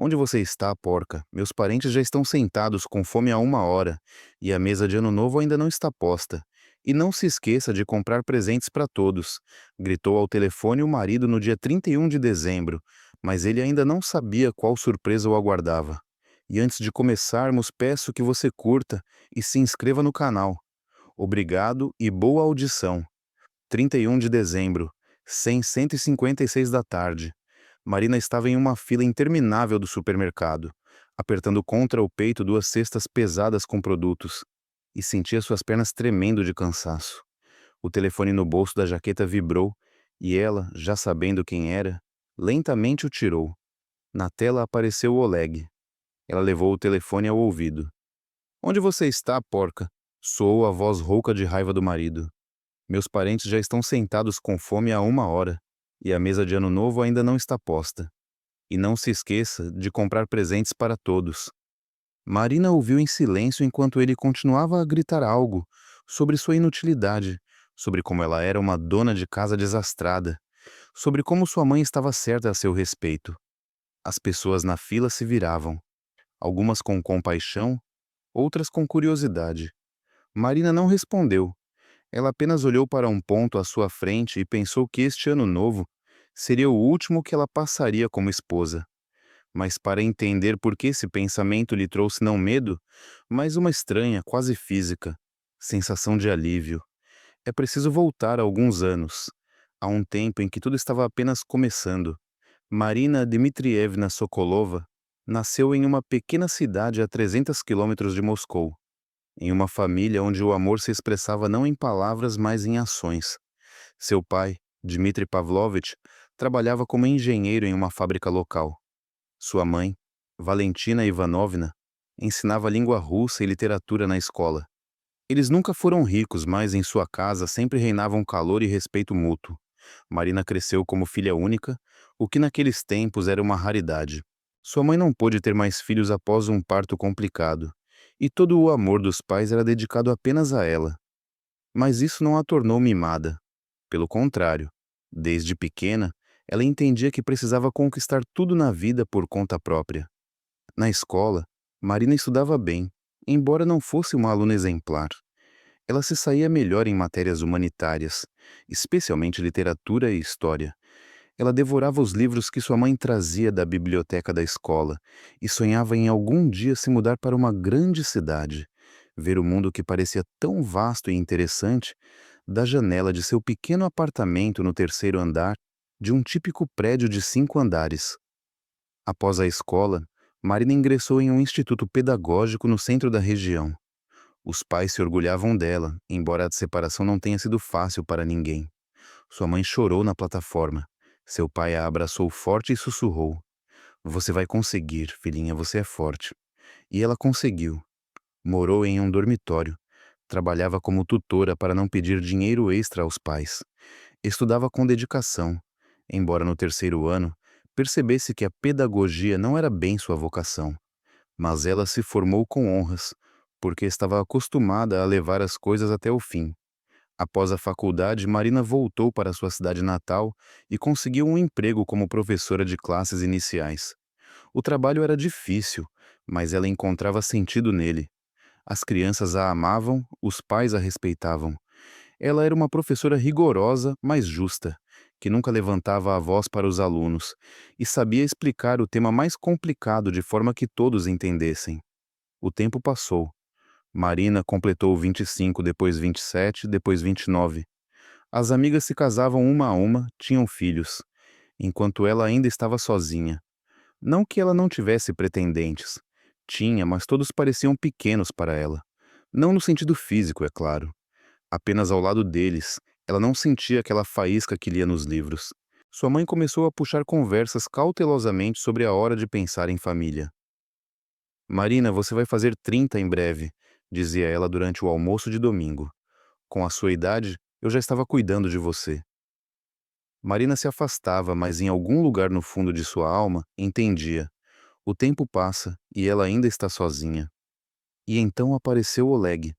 Onde você está, porca? Meus parentes já estão sentados com fome há 1 hora, e a mesa de ano novo ainda não está posta. E não se esqueça de comprar presentes para todos, gritou ao telefone o marido no dia 31 de dezembro, mas ele ainda não sabia qual surpresa o aguardava. E antes de começarmos, peço que você curta e se inscreva no canal. Obrigado e boa audição. 31 de dezembro, 156 da tarde. Marina estava em uma fila interminável do supermercado, apertando contra o peito 2 cestas pesadas com produtos, e sentia suas pernas tremendo de cansaço. O telefone no bolso da jaqueta vibrou, e ela, já sabendo quem era, lentamente o tirou. Na tela apareceu o Oleg. Ela levou o telefone ao ouvido. "Onde você está, porca?" Soou a voz rouca de raiva do marido. "Meus parentes já estão sentados com fome há 1 hora, e a mesa de ano novo ainda não está posta. E não se esqueça de comprar presentes para todos." Marina ouviu em silêncio enquanto ele continuava a gritar algo sobre sua inutilidade, sobre como ela era uma dona de casa desastrada, sobre como sua mãe estava certa a seu respeito. As pessoas na fila se viravam, algumas com compaixão, outras com curiosidade. Marina não respondeu. Ela apenas olhou para um ponto à sua frente e pensou que este ano novo seria o último que ela passaria como esposa. Mas para entender por que esse pensamento lhe trouxe não medo, mas uma estranha, quase física, sensação de alívio. É preciso voltar a alguns anos, a um tempo em que tudo estava apenas começando. Marina Dmitrievna Sokolova nasceu em uma pequena cidade a 300 quilômetros de Moscou, em uma família onde o amor se expressava não em palavras, mas em ações. Seu pai, Dmitri Pavlovich, trabalhava como engenheiro em uma fábrica local. Sua mãe, Valentina Ivanovna, ensinava língua russa e literatura na escola. Eles nunca foram ricos, mas em sua casa sempre reinavam calor e respeito mútuo. Marina cresceu como filha única, o que naqueles tempos era uma raridade. Sua mãe não pôde ter mais filhos após um parto complicado, e todo o amor dos pais era dedicado apenas a ela. Mas isso não a tornou mimada. Pelo contrário, desde pequena, ela entendia que precisava conquistar tudo na vida por conta própria. Na escola, Marina estudava bem, embora não fosse uma aluna exemplar. Ela se saía melhor em matérias humanitárias, especialmente literatura e história. Ela devorava os livros que sua mãe trazia da biblioteca da escola e sonhava em algum dia se mudar para uma grande cidade, ver o mundo que parecia tão vasto e interessante da janela de seu pequeno apartamento no terceiro andar de um típico prédio de 5 andares. Após a escola, Marina ingressou em um instituto pedagógico no centro da região. Os pais se orgulhavam dela, embora a separação não tenha sido fácil para ninguém. Sua mãe chorou na plataforma. Seu pai a abraçou forte e sussurrou: "Você vai conseguir, filhinha, você é forte." E ela conseguiu. Morou em um dormitório. Trabalhava como tutora para não pedir dinheiro extra aos pais. Estudava com dedicação, embora no terceiro ano percebesse que a pedagogia não era bem sua vocação. Mas ela se formou com honras, porque estava acostumada a levar as coisas até o fim. Após a faculdade, Marina voltou para sua cidade natal e conseguiu um emprego como professora de classes iniciais. O trabalho era difícil, mas ela encontrava sentido nele. As crianças a amavam, os pais a respeitavam. Ela era uma professora rigorosa, mas justa, que nunca levantava a voz para os alunos e sabia explicar o tema mais complicado de forma que todos entendessem. O tempo passou. Marina completou 25, depois 27, depois 29. As amigas se casavam uma a uma, tinham filhos, enquanto ela ainda estava sozinha. Não que ela não tivesse pretendentes. Tinha, mas todos pareciam pequenos para ela. Não no sentido físico, é claro. Apenas ao lado deles, ela não sentia aquela faísca que lia nos livros. Sua mãe começou a puxar conversas cautelosamente sobre a hora de pensar em família. "Marina, você vai fazer 30 em breve", dizia ela durante o almoço de domingo. "Com a sua idade, eu já estava cuidando de você." Marina se afastava, mas em algum lugar no fundo de sua alma, entendia. O tempo passa e ela ainda está sozinha. E então apareceu Oleg.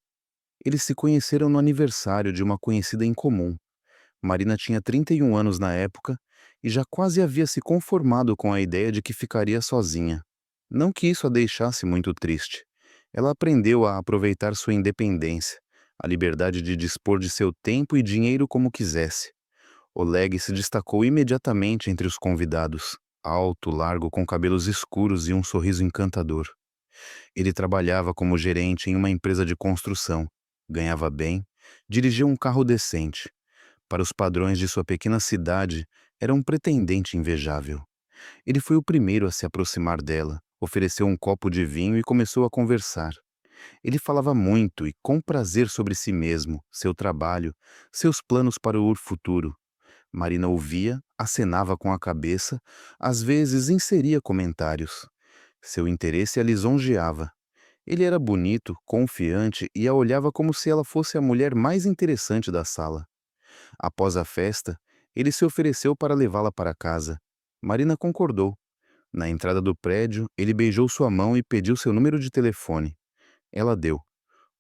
Eles se conheceram no aniversário de uma conhecida em comum. Marina tinha 31 anos na época e já quase havia se conformado com a ideia de que ficaria sozinha. Não que isso a deixasse muito triste. Ela aprendeu a aproveitar sua independência, a liberdade de dispor de seu tempo e dinheiro como quisesse. Oleg se destacou imediatamente entre os convidados, alto, largo, com cabelos escuros e um sorriso encantador. Ele trabalhava como gerente em uma empresa de construção, ganhava bem, dirigia um carro decente. Para os padrões de sua pequena cidade, era um pretendente invejável. Ele foi o primeiro a se aproximar dela, ofereceu um copo de vinho e começou a conversar. Ele falava muito e com prazer sobre si mesmo, seu trabalho, seus planos para o futuro. Marina ouvia, acenava com a cabeça, às vezes inseria comentários. Seu interesse a lisonjeava. Ele era bonito, confiante e a olhava como se ela fosse a mulher mais interessante da sala. Após a festa, ele se ofereceu para levá-la para casa. Marina concordou. Na entrada do prédio, ele beijou sua mão e pediu seu número de telefone. Ela deu.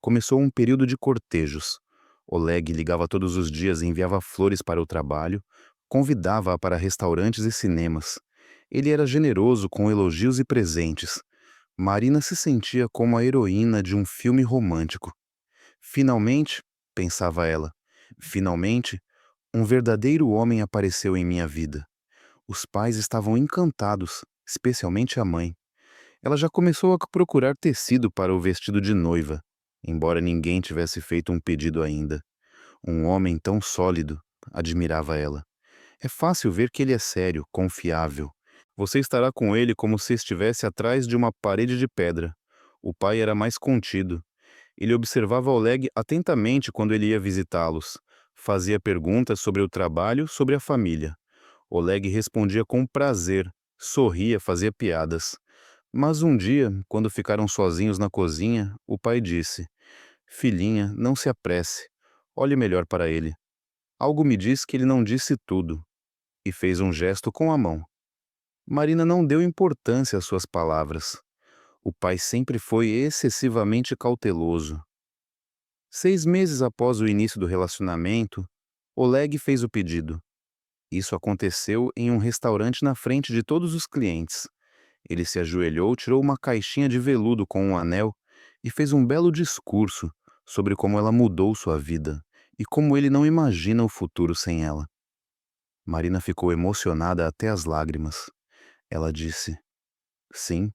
Começou um período de cortejos. Oleg ligava todos os dias e enviava flores para o trabalho, convidava-a para restaurantes e cinemas. Ele era generoso com elogios e presentes. Marina se sentia como a heroína de um filme romântico. Finalmente, pensava ela, finalmente, um verdadeiro homem apareceu em minha vida. Os pais estavam encantados, especialmente a mãe. Ela já começou a procurar tecido para o vestido de noiva, embora ninguém tivesse feito um pedido ainda. Um homem tão sólido, admirava ela. É fácil ver que ele é sério, confiável. Você estará com ele como se estivesse atrás de uma parede de pedra. O pai era mais contido. Ele observava Oleg atentamente quando ele ia visitá-los. Fazia perguntas sobre o trabalho, sobre a família. Oleg respondia com prazer, sorria, fazia piadas. Mas um dia, quando ficaram sozinhos na cozinha, o pai disse: Filhinha, não se apresse. Olhe melhor para ele. Algo me diz que ele não disse tudo. E fez um gesto com a mão. Marina não deu importância às suas palavras. O pai sempre foi excessivamente cauteloso. 6 meses após o início do relacionamento, Oleg fez o pedido. Isso aconteceu em um restaurante na frente de todos os clientes. Ele se ajoelhou, tirou uma caixinha de veludo com um anel e fez um belo discurso sobre como ela mudou sua vida e como ele não imagina o futuro sem ela. Marina ficou emocionada até as lágrimas. Ela disse: Sim,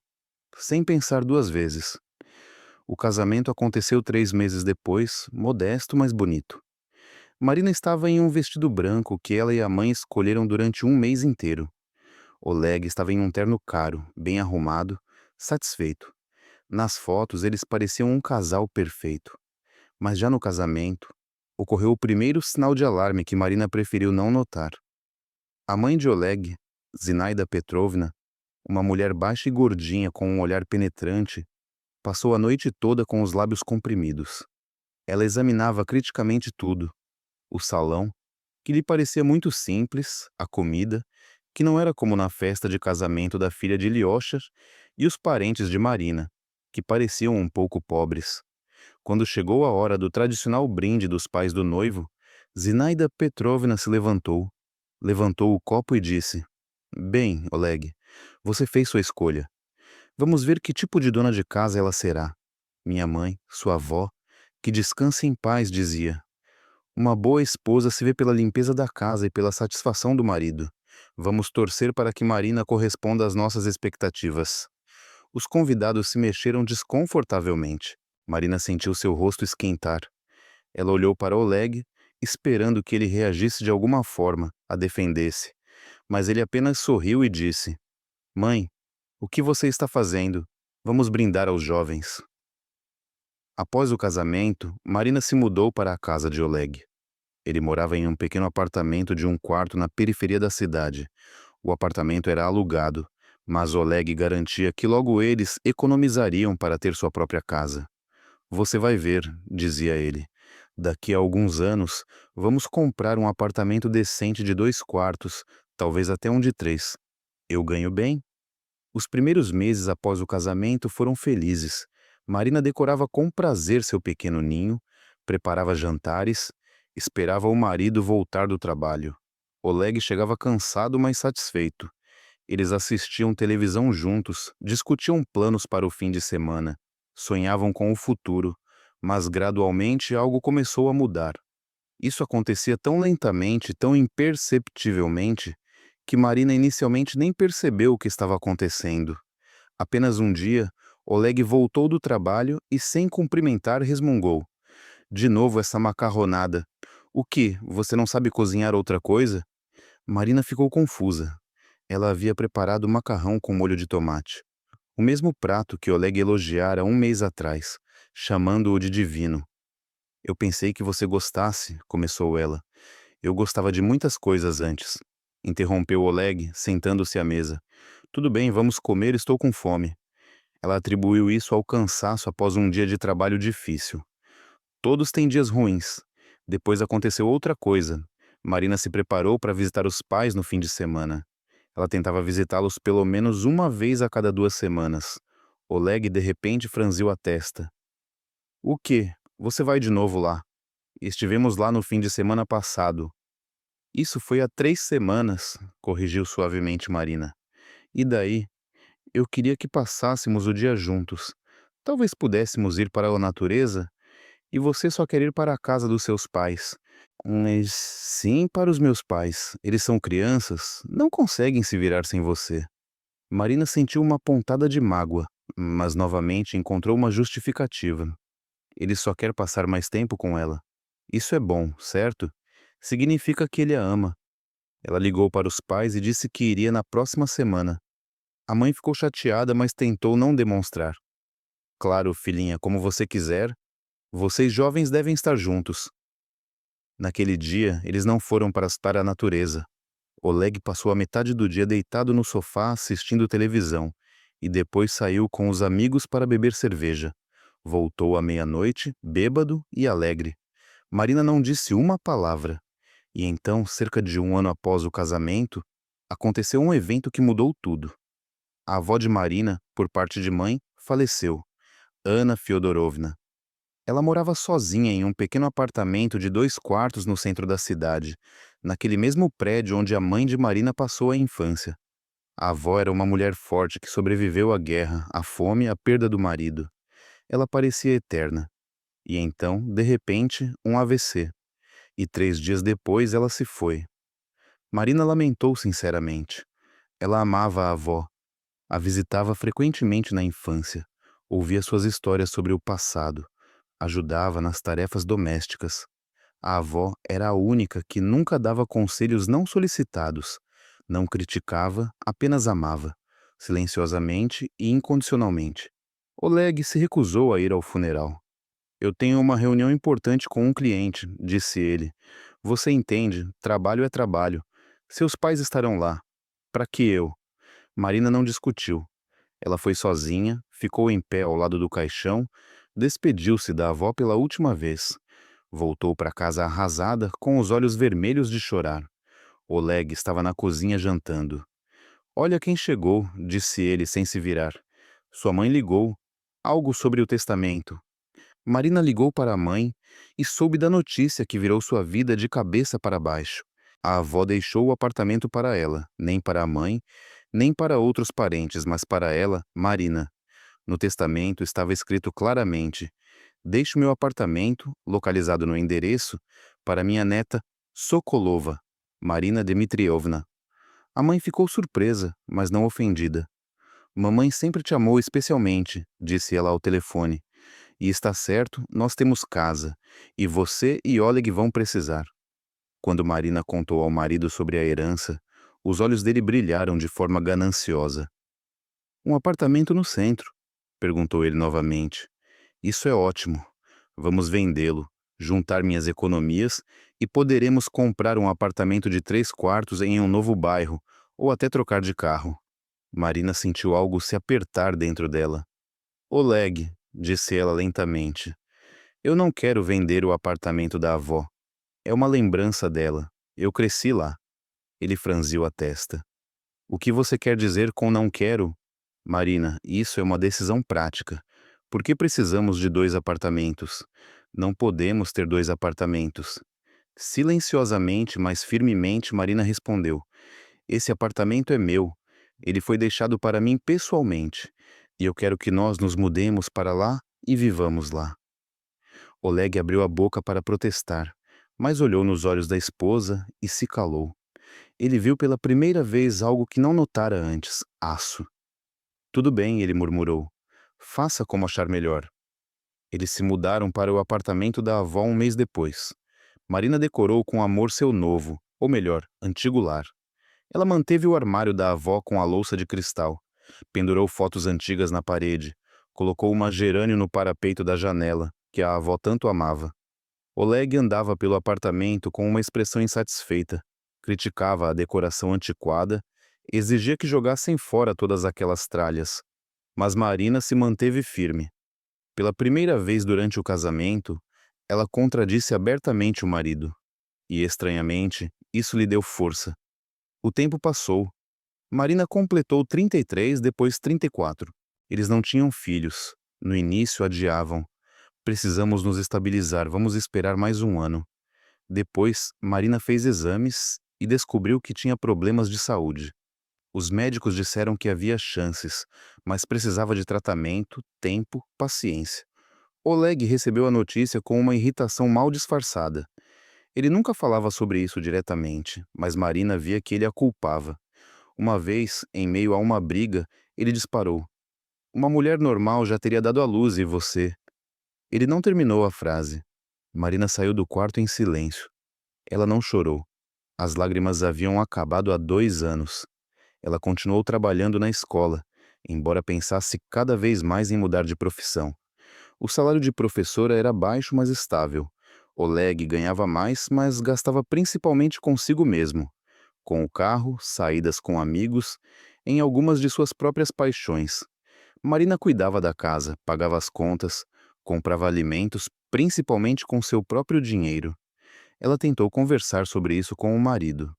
sem pensar duas vezes. O casamento aconteceu 3 meses depois, modesto, mas bonito. Marina estava em um vestido branco que ela e a mãe escolheram durante um mês inteiro. Oleg estava em um terno caro, bem arrumado, satisfeito. Nas fotos, eles pareciam um casal perfeito. Mas já no casamento, ocorreu o primeiro sinal de alarme que Marina preferiu não notar. A mãe de Oleg, Zinaida Petrovna, uma mulher baixa e gordinha com um olhar penetrante, passou a noite toda com os lábios comprimidos. Ela examinava criticamente tudo. O salão, que lhe parecia muito simples, a comida, que não era como na festa de casamento da filha de Lyosha, e os parentes de Marina, que pareciam um pouco pobres. Quando chegou a hora do tradicional brinde dos pais do noivo, Zinaida Petrovna se levantou, levantou o copo e disse: Bem, Oleg, você fez sua escolha. Vamos ver que tipo de dona de casa ela será. Minha mãe, sua avó, que descanse em paz, dizia. Uma boa esposa se vê pela limpeza da casa e pela satisfação do marido. Vamos torcer para que Marina corresponda às nossas expectativas. Os convidados se mexeram desconfortavelmente. Marina sentiu seu rosto esquentar. Ela olhou para Oleg, esperando que ele reagisse de alguma forma, a defendesse. Mas ele apenas sorriu e disse: Mãe, o que você está fazendo? Vamos brindar aos jovens. Após o casamento, Marina se mudou para a casa de Oleg. Ele morava em um pequeno apartamento de um quarto na periferia da cidade. O apartamento era alugado, mas Oleg garantia que logo eles economizariam para ter sua própria casa. Você vai ver, dizia ele. Daqui a alguns anos, vamos comprar um apartamento decente de 2 quartos, talvez até um de 3. Eu ganho bem. Os primeiros meses após o casamento foram felizes. Marina decorava com prazer seu pequeno ninho, preparava jantares, esperava o marido voltar do trabalho. Oleg chegava cansado, mas satisfeito. Eles assistiam televisão juntos, discutiam planos para o fim de semana, sonhavam com o futuro, mas gradualmente algo começou a mudar. Isso acontecia tão lentamente, tão imperceptivelmente, que Marina inicialmente nem percebeu o que estava acontecendo. Apenas um dia, Oleg voltou do trabalho e, sem cumprimentar, resmungou: "De novo essa macarronada. O que? Você não sabe cozinhar outra coisa?" Marina ficou confusa. Ela havia preparado macarrão com molho de tomate. O mesmo prato que Oleg elogiara um mês atrás, chamando-o de divino. "Eu pensei que você gostasse", começou ela. "Eu gostava de muitas coisas antes", interrompeu Oleg, sentando-se à mesa. "Tudo bem, vamos comer, estou com fome." Ela atribuiu isso ao cansaço após um dia de trabalho difícil. Todos têm dias ruins. Depois aconteceu outra coisa. Marina se preparou para visitar os pais no fim de semana. Ela tentava visitá-los pelo menos uma vez a cada 2 semanas. Oleg de repente franziu a testa. "O quê? Você vai de novo lá? Estivemos lá no fim de semana passado." "Isso foi há 3 semanas", corrigiu suavemente Marina. "E daí? Eu queria que passássemos o dia juntos. Talvez pudéssemos ir para a natureza, e você só quer ir para a casa dos seus pais." "Mas sim, para os meus pais. Eles são crianças, não conseguem se virar sem você." Marina sentiu uma pontada de mágoa, mas novamente encontrou uma justificativa. Ele só quer passar mais tempo com ela. Isso é bom, certo? Significa que ele a ama. Ela ligou para os pais e disse que iria na próxima semana. A mãe ficou chateada, mas tentou não demonstrar. "Claro, filhinha, como você quiser. Vocês jovens devem estar juntos." Naquele dia, eles não foram para a natureza. Oleg passou a metade do dia deitado no sofá assistindo televisão e depois saiu com os amigos para beber cerveja. Voltou à meia-noite, bêbado e alegre. Marina não disse uma palavra. E então, cerca de um ano após o casamento, aconteceu um evento que mudou tudo. A avó de Marina, por parte de mãe, faleceu, Ana Fyodorovna. Ela morava sozinha em um pequeno apartamento de 2 quartos no centro da cidade, naquele mesmo prédio onde a mãe de Marina passou a infância. A avó era uma mulher forte que sobreviveu à guerra, à fome e à perda do marido. Ela parecia eterna. E então, de repente, um AVC. E 3 dias depois ela se foi. Marina lamentou sinceramente. Ela amava a avó, a visitava frequentemente na infância, ouvia suas histórias sobre o passado, ajudava nas tarefas domésticas. A avó era a única que nunca dava conselhos não solicitados, não criticava, apenas amava, silenciosamente e incondicionalmente. Oleg se recusou a ir ao funeral. "Eu tenho uma reunião importante com um cliente", disse ele. "Você entende, trabalho é trabalho. Seus pais estarão lá. Para que eu?" Marina não discutiu. Ela foi sozinha, ficou em pé ao lado do caixão, despediu-se da avó pela última vez. Voltou para casa arrasada, com os olhos vermelhos de chorar. Oleg estava na cozinha jantando. "Olha quem chegou", disse ele sem se virar. Sua mãe ligou. Algo sobre o testamento. Marina ligou para a mãe e soube da notícia que virou sua vida de cabeça para baixo. A avó deixou o apartamento para ela, nem para a mãe, nem para outros parentes, mas para ela, Marina. No testamento estava escrito claramente: "Deixo meu apartamento, localizado no endereço, para minha neta Sokolova, Marina Dmitrievna." A mãe ficou surpresa, mas não ofendida. "Mamãe sempre te amou especialmente", disse ela ao telefone. "E está certo, nós temos casa, e você e Oleg vão precisar." Quando Marina contou ao marido sobre a herança, os olhos dele brilharam de forma gananciosa. "Um apartamento no centro?" perguntou ele novamente. "Isso é ótimo. Vamos vendê-lo, juntar minhas economias e poderemos comprar um apartamento de 3 quartos em um novo bairro, ou até trocar de carro." Marina sentiu algo se apertar dentro dela. "Oleg", disse ela lentamente, "eu não quero vender o apartamento da avó. É uma lembrança dela. Eu cresci lá." Ele franziu a testa. "O que você quer dizer com não quero?" "Marina, isso é uma decisão prática. Por que precisamos de 2 apartamentos? Não podemos ter 2 apartamentos." Silenciosamente, mas firmemente, Marina respondeu: "Esse apartamento é meu. Ele foi deixado para mim pessoalmente, e eu quero que nós nos mudemos para lá e vivamos lá. Oleg abriu a boca para protestar, mas olhou nos olhos da esposa e se calou. Ele viu pela primeira vez algo que não notara antes: aço. Tudo bem, ele murmurou. Faça como achar melhor. Eles se mudaram para o apartamento da avó um mês depois. Marina decorou com amor seu novo, ou melhor, antigo lar. Ela manteve o armário da avó com a louça de cristal, pendurou fotos antigas na parede, colocou uma gerânio no parapeito da janela, que a avó tanto amava. Oleg andava pelo apartamento com uma expressão insatisfeita, criticava a decoração antiquada, exigia que jogassem fora todas aquelas tralhas. Mas Marina se manteve firme. Pela primeira vez durante o casamento, ela contradisse abertamente o marido. E, estranhamente, isso lhe deu força. O tempo passou. Marina completou 33, depois 34. Eles não tinham filhos. No início adiavam. Precisamos nos estabilizar, vamos esperar mais um ano. Depois, Marina fez exames e descobriu que tinha problemas de saúde. Os médicos disseram que havia chances, mas precisava de tratamento, tempo, paciência. Oleg recebeu a notícia com uma irritação mal disfarçada. Ele nunca falava sobre isso diretamente, mas Marina via que ele a culpava. Uma vez, em meio a uma briga, ele disparou: "Uma mulher normal já teria dado à luz e você." Ele não terminou a frase. Marina saiu do quarto em silêncio. Ela não chorou. As lágrimas haviam acabado há 2 anos. Ela continuou trabalhando na escola, embora pensasse cada vez mais em mudar de profissão. O salário de professora era baixo, mas estável. Oleg ganhava mais, mas gastava principalmente consigo mesmo. Com o carro, saídas com amigos, em algumas de suas próprias paixões. Marina cuidava da casa, pagava as contas, comprava alimentos, principalmente com seu próprio dinheiro. Ela tentou conversar sobre isso com o marido.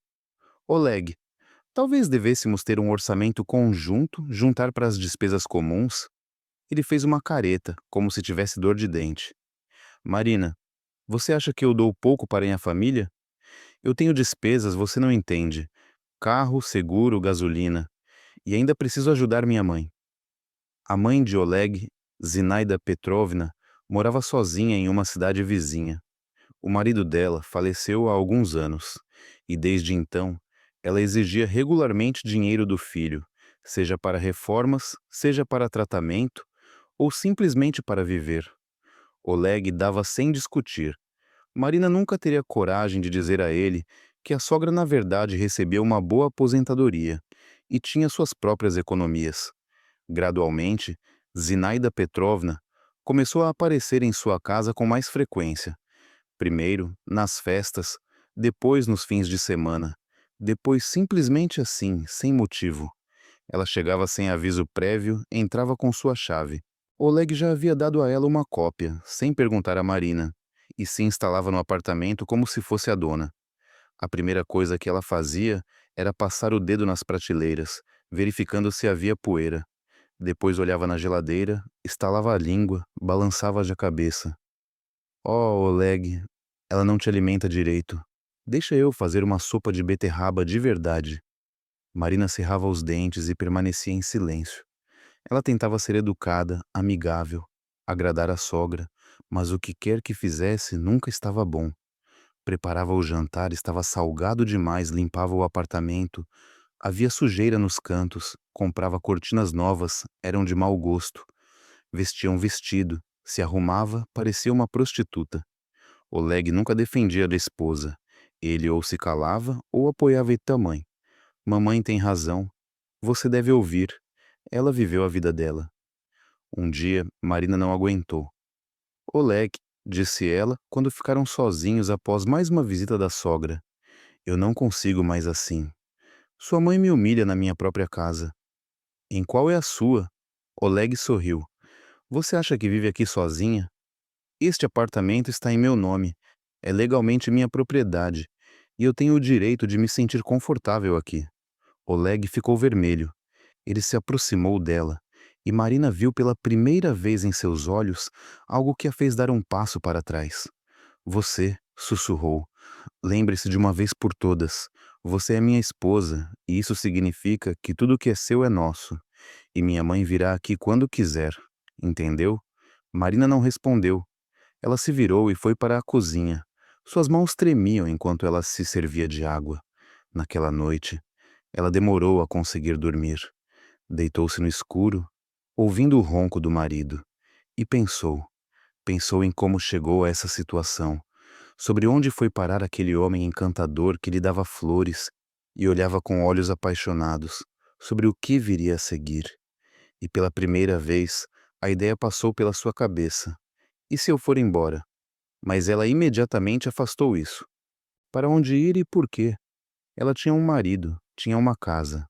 Oleg, talvez devêssemos ter um orçamento conjunto, juntar para as despesas comuns. Ele fez uma careta, como se tivesse dor de dente. Marina, você acha que eu dou pouco para minha família? Eu tenho despesas, você não entende. Carro, seguro, gasolina. E ainda preciso ajudar minha mãe. A mãe de Oleg, Zinaida Petrovna, morava sozinha em uma cidade vizinha. O marido dela faleceu há alguns anos, e desde então, ela exigia regularmente dinheiro do filho, seja para reformas, seja para tratamento, ou simplesmente para viver. Oleg dava sem discutir. Marina nunca teria coragem de dizer a ele que a sogra na verdade recebia uma boa aposentadoria e tinha suas próprias economias. Gradualmente, Zinaida Petrovna começou a aparecer em sua casa com mais frequência. Primeiro, nas festas, depois nos fins de semana, depois simplesmente assim, sem motivo. Ela chegava sem aviso prévio, entrava com sua chave. Oleg já havia dado a ela uma cópia, sem perguntar a Marina, e se instalava no apartamento como se fosse a dona. A primeira coisa que ela fazia era passar o dedo nas prateleiras, verificando se havia poeira. Depois olhava na geladeira, estalava a língua, balançava a cabeça. Oh, Oleg, ela não te alimenta direito. Deixa eu fazer uma sopa de beterraba de verdade. Marina cerrava os dentes e permanecia em silêncio. Ela tentava ser educada, amigável, agradar a sogra, mas o que quer que fizesse nunca estava bom. Preparava o jantar, estava salgado demais, limpava o apartamento. Havia sujeira nos cantos, comprava cortinas novas, eram de mau gosto. Vestia um vestido, se arrumava, parecia uma prostituta. Oleg nunca defendia a esposa. Ele ou se calava ou apoiava Itamã. Mamãe tem razão. Você deve ouvir. Ela viveu a vida dela. Um dia, Marina não aguentou. Oleg, disse ela, quando ficaram sozinhos após mais uma visita da sogra. Eu não consigo mais assim. Sua mãe me humilha na minha própria casa. Em qual é a sua? Oleg sorriu. Você acha que vive aqui sozinha? Este apartamento está em meu nome. É legalmente minha propriedade. E eu tenho o direito de me sentir confortável aqui. Oleg ficou vermelho. Ele se aproximou dela. E Marina viu pela primeira vez em seus olhos algo que a fez dar um passo para trás. Você, sussurrou. Lembre-se de uma vez por todas. Você é minha esposa, e isso significa que tudo que é seu é nosso, e minha mãe virá aqui quando quiser. Entendeu? Marina não respondeu. Ela se virou e foi para a cozinha. Suas mãos tremiam enquanto ela se servia de água. Naquela noite, ela demorou a conseguir dormir. Deitou-se no escuro, ouvindo o ronco do marido, e pensou em como chegou a essa situação, sobre onde foi parar aquele homem encantador que lhe dava flores e olhava com olhos apaixonados, sobre o que viria a seguir. E pela primeira vez, a ideia passou pela sua cabeça. E se eu for embora? Mas ela imediatamente afastou isso. Para onde ir e por quê? Ela tinha um marido, tinha uma casa.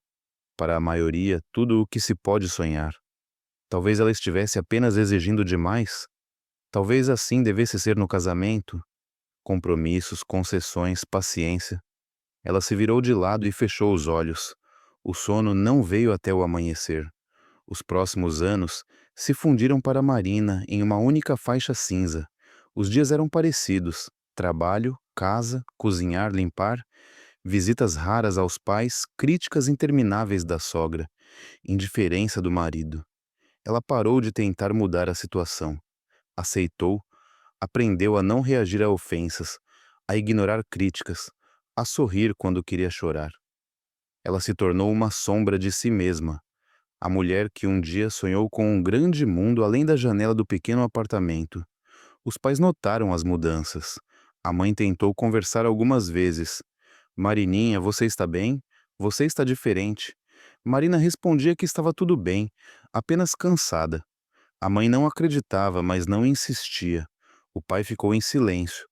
Para a maioria, tudo o que se pode sonhar. Talvez ela estivesse apenas exigindo demais. Talvez assim devesse ser no casamento. Compromissos, concessões, paciência. Ela se virou de lado e fechou os olhos. O sono não veio até o amanhecer. Os próximos anos se fundiram para Marina em uma única faixa cinza. Os dias eram parecidos: trabalho, casa, cozinhar, limpar, visitas raras aos pais, críticas intermináveis da sogra, indiferença do marido. Ela parou de tentar mudar a situação. Aceitou, aprendeu a não reagir a ofensas, a ignorar críticas, a sorrir quando queria chorar. Ela se tornou uma sombra de si mesma, a mulher que um dia sonhou com um grande mundo além da janela do pequeno apartamento. Os pais notaram as mudanças. A mãe tentou conversar algumas vezes. Marininha, você está bem? Você está diferente. Marina respondia que estava tudo bem, apenas cansada. A mãe não acreditava, mas não insistia. O pai ficou em silêncio.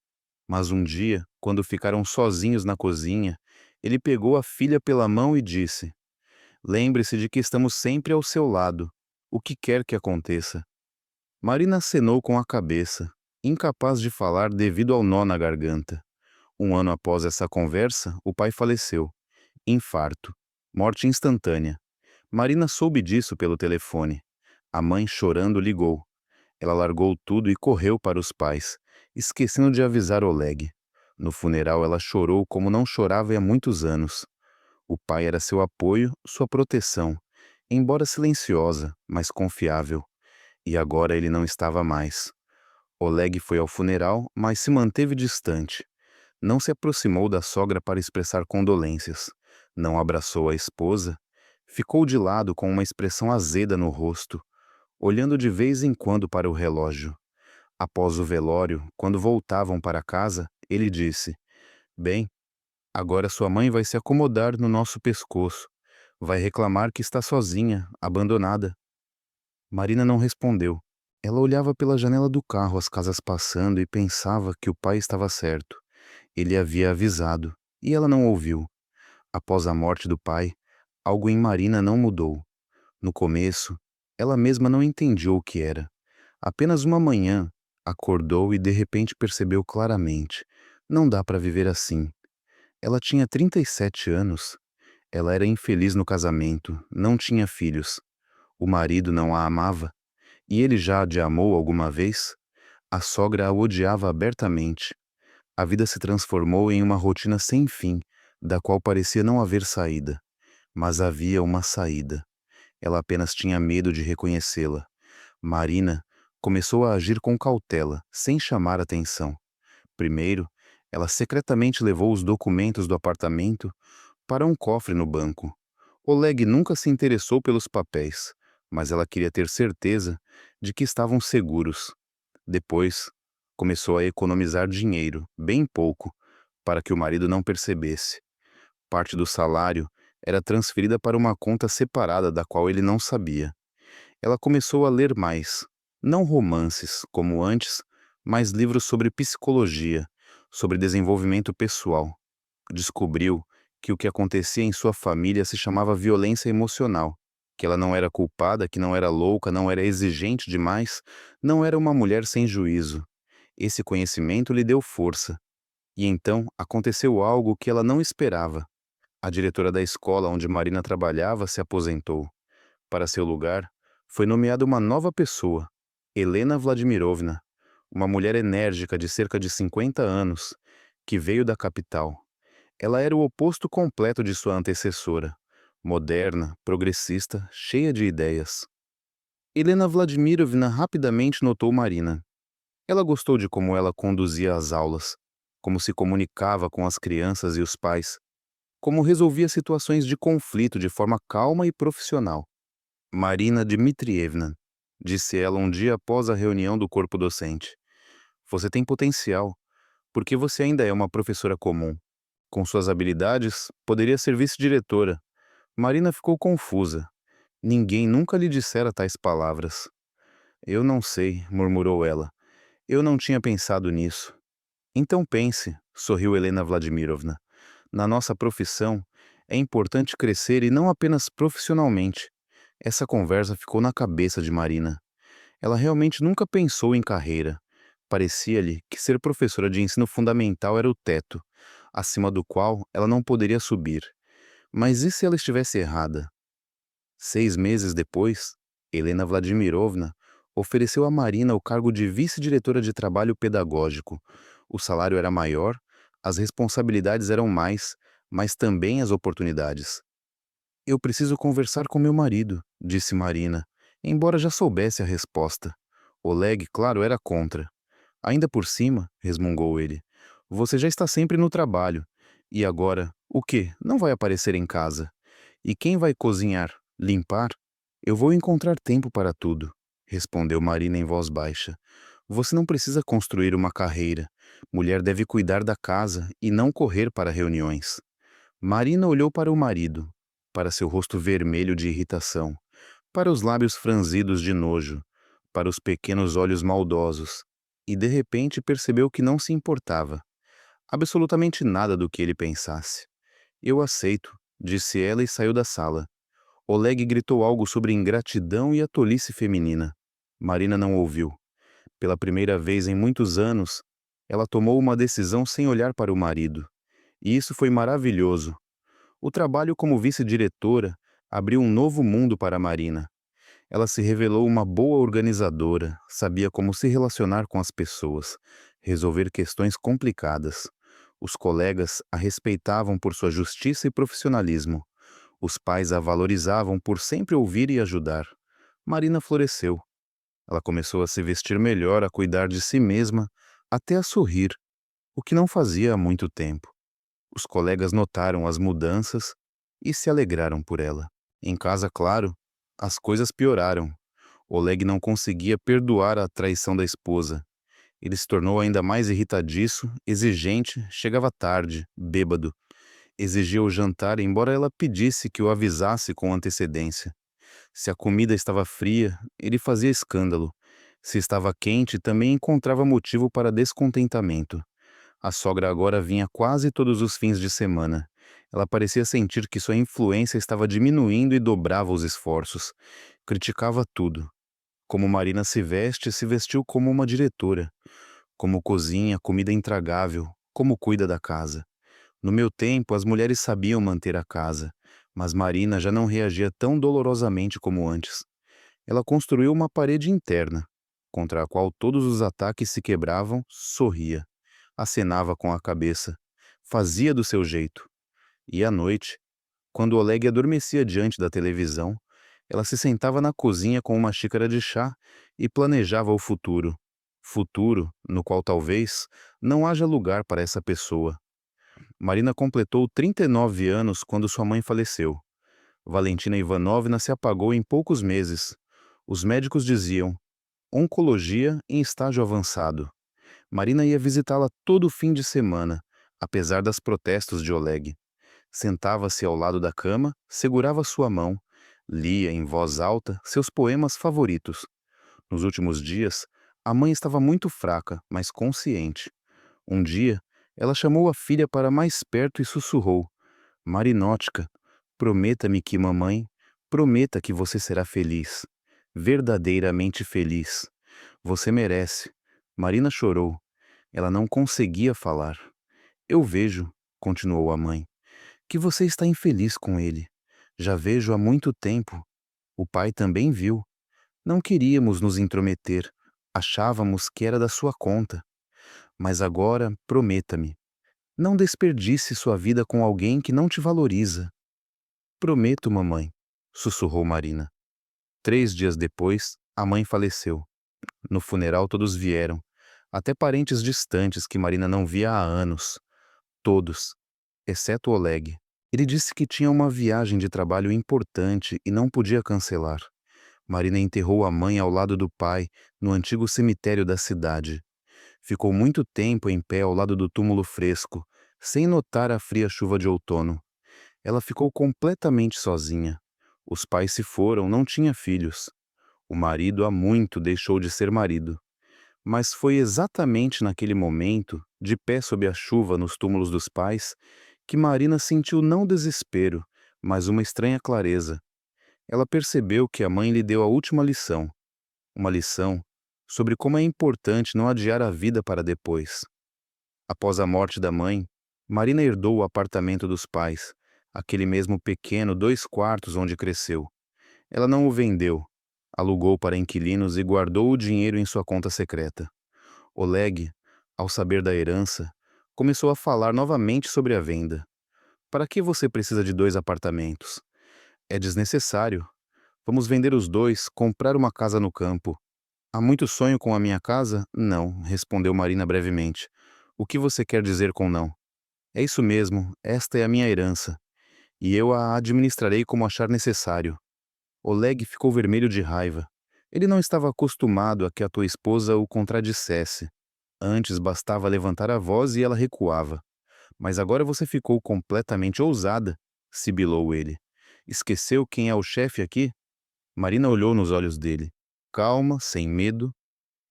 Mas um dia, quando ficaram sozinhos na cozinha, ele pegou a filha pela mão e disse: Lembre-se de que estamos sempre ao seu lado, o que quer que aconteça. Marina acenou com a cabeça, incapaz de falar devido ao nó na garganta. Um ano após essa conversa, o pai faleceu. Infarto. Morte instantânea. Marina soube disso pelo telefone. A mãe, chorando, ligou. Ela largou tudo e correu para os pais, esquecendo de avisar Oleg. No funeral, ela chorou como não chorava há muitos anos. O pai era seu apoio, sua proteção, embora silenciosa, mas confiável. E agora ele não estava mais. Oleg foi ao funeral, mas se manteve distante. Não se aproximou da sogra para expressar condolências. Não abraçou a esposa. Ficou de lado com uma expressão azeda no rosto, olhando de vez em quando para o relógio. Após o velório, quando voltavam para casa, ele disse: Bem, agora sua mãe vai se acomodar no nosso pescoço. Vai reclamar que está sozinha, abandonada. Marina não respondeu. Ela olhava pela janela do carro as casas passando e pensava que o pai estava certo. Ele havia avisado, e ela não ouviu. Após a morte do pai, algo em Marina não mudou. No começo, ela mesma não entendia o que era. Apenas uma manhã, acordou e de repente percebeu claramente: não dá para viver assim. Ela tinha 37 anos. Ela era infeliz no casamento, não tinha filhos. O marido não a amava. E ele já a amou alguma vez? A sogra a odiava abertamente. A vida se transformou em uma rotina sem fim, da qual parecia não haver saída. Mas havia uma saída. Ela apenas tinha medo de reconhecê-la. Marina começou a agir com cautela, sem chamar atenção. Primeiro, ela secretamente levou os documentos do apartamento para um cofre no banco. Oleg nunca se interessou pelos papéis, mas ela queria ter certeza de que estavam seguros. Depois, começou a economizar dinheiro, bem pouco, para que o marido não percebesse. Parte do salário era transferida para uma conta separada da qual ele não sabia. Ela começou a ler mais, não romances, como antes, mas livros sobre psicologia, sobre desenvolvimento pessoal. Descobriu que o que acontecia em sua família se chamava violência emocional, que ela não era culpada, que não era louca, não era exigente demais, não era uma mulher sem juízo. Esse conhecimento lhe deu força. E então aconteceu algo que ela não esperava. A diretora da escola onde Marina trabalhava se aposentou. Para seu lugar, foi nomeada uma nova pessoa, Helena Vladimirovna, uma mulher enérgica de cerca de 50 anos, que veio da capital. Ela era o oposto completo de sua antecessora, moderna, progressista, cheia de ideias. Helena Vladimirovna rapidamente notou Marina. Ela gostou de como ela conduzia as aulas, como se comunicava com as crianças e os pais, como resolvia situações de conflito de forma calma e profissional. Marina Dmitrievna, disse ela um dia após a reunião do corpo docente. Você tem potencial, porque você ainda é uma professora comum. Com suas habilidades, poderia ser vice-diretora. Marina ficou confusa. Ninguém nunca lhe dissera tais palavras. Eu não sei, murmurou ela. Eu não tinha pensado nisso. Então pense, sorriu Helena Vladimirovna. Na nossa profissão, é importante crescer e não apenas profissionalmente. Essa conversa ficou na cabeça de Marina. Ela realmente nunca pensou em carreira. Parecia-lhe que ser professora de ensino fundamental era o teto, acima do qual ela não poderia subir. Mas e se ela estivesse errada? 6 meses depois, Helena Vladimirovna ofereceu a Marina o cargo de vice-diretora de trabalho pedagógico. O salário era maior, as responsabilidades eram mais, mas também as oportunidades. Eu preciso conversar com meu marido, disse Marina, embora já soubesse a resposta. Oleg, claro, era contra. Ainda por cima, resmungou ele, você já está sempre no trabalho. E agora, o quê? Não vai aparecer em casa? E quem vai cozinhar? Limpar? Eu vou encontrar tempo para tudo, respondeu Marina em voz baixa. Você não precisa construir uma carreira. Mulher deve cuidar da casa e não correr para reuniões. Marina olhou para o marido, para seu rosto vermelho de irritação, para os lábios franzidos de nojo, para os pequenos olhos maldosos, e de repente percebeu que não se importava. Absolutamente nada do que ele pensasse. Eu aceito, disse ela e saiu da sala. Oleg gritou algo sobre ingratidão e a tolice feminina. Marina não ouviu. Pela primeira vez em muitos anos, ela tomou uma decisão sem olhar para o marido. E isso foi maravilhoso. O trabalho como vice-diretora abriu um novo mundo para Marina. Ela se revelou uma boa organizadora, sabia como se relacionar com as pessoas, resolver questões complicadas. Os colegas a respeitavam por sua justiça e profissionalismo. Os pais a valorizavam por sempre ouvir e ajudar. Marina floresceu. Ela começou a se vestir melhor, a cuidar de si mesma, até a sorrir, o que não fazia há muito tempo. Os colegas notaram as mudanças e se alegraram por ela. Em casa, claro, as coisas pioraram. Oleg não conseguia perdoar a traição da esposa. Ele se tornou ainda mais irritadiço, exigente, chegava tarde, bêbado. Exigia o jantar, embora ela pedisse que o avisasse com antecedência. Se a comida estava fria, ele fazia escândalo. Se estava quente, também encontrava motivo para descontentamento. A sogra agora vinha quase todos os fins de semana. Ela parecia sentir que sua influência estava diminuindo e dobrava os esforços. Criticava tudo. Como Marina se vestiu como uma diretora. Como cozinha, comida intragável. Como cuida da casa. No meu tempo, as mulheres sabiam manter a casa, mas Marina já não reagia tão dolorosamente como antes. Ela construiu uma parede interna, contra a qual todos os ataques se quebravam, sorria, acenava com a cabeça, fazia do seu jeito. E à noite, quando Oleg adormecia diante da televisão, ela se sentava na cozinha com uma xícara de chá e planejava o futuro. Futuro no qual talvez não haja lugar para essa pessoa. Marina completou 39 anos quando sua mãe faleceu. Valentina Ivanovna se apagou em poucos meses. Os médicos diziam, oncologia em estágio avançado. Marina ia visitá-la todo fim de semana, apesar das protestos de Oleg. Sentava-se ao lado da cama, segurava sua mão, lia em voz alta seus poemas favoritos. Nos últimos dias, a mãe estava muito fraca, mas consciente. Um dia, ela chamou a filha para mais perto e sussurrou: Marinótica, prometa-me que mamãe, prometa que você será feliz. Verdadeiramente feliz. Você merece. Marina chorou. Ela não conseguia falar. Eu vejo, continuou a mãe, que você está infeliz com ele. Já vejo há muito tempo. O pai também viu. Não queríamos nos intrometer. Achávamos que era da sua conta. Mas agora, prometa-me. Não desperdice sua vida com alguém que não te valoriza. Prometo, mamãe, sussurrou Marina. 3 dias depois, a mãe faleceu. No funeral todos vieram, até parentes distantes que Marina não via há anos. Todos, exceto Oleg. Ele disse que tinha uma viagem de trabalho importante e não podia cancelar. Marina enterrou a mãe ao lado do pai, no antigo cemitério da cidade. Ficou muito tempo em pé ao lado do túmulo fresco, sem notar a fria chuva de outono. Ela ficou completamente sozinha. Os pais se foram, não tinha filhos. O marido há muito deixou de ser marido. Mas foi exatamente naquele momento, de pé sob a chuva nos túmulos dos pais, que Marina sentiu não desespero, mas uma estranha clareza. Ela percebeu que a mãe lhe deu a última lição. Uma lição sobre como é importante não adiar a vida para depois. Após a morte da mãe, Marina herdou o apartamento dos pais, aquele mesmo pequeno 2 quartos onde cresceu. Ela não o vendeu, alugou para inquilinos e guardou o dinheiro em sua conta secreta. Oleg, ao saber da herança, começou a falar novamente sobre a venda. Para que você precisa de 2 apartamentos? É desnecessário. Vamos vender os dois, comprar uma casa no campo. Há muito sonho com a minha casa? Não, respondeu Marina brevemente. O que você quer dizer com não? É isso mesmo, esta é a minha herança, e eu a administrarei como achar necessário. Oleg ficou vermelho de raiva. Ele não estava acostumado a que a tua esposa o contradissesse. Antes bastava levantar a voz e ela recuava. Mas agora você ficou completamente ousada, sibilou ele. Esqueceu quem é o chefe aqui? Marina olhou nos olhos dele. Calma, sem medo.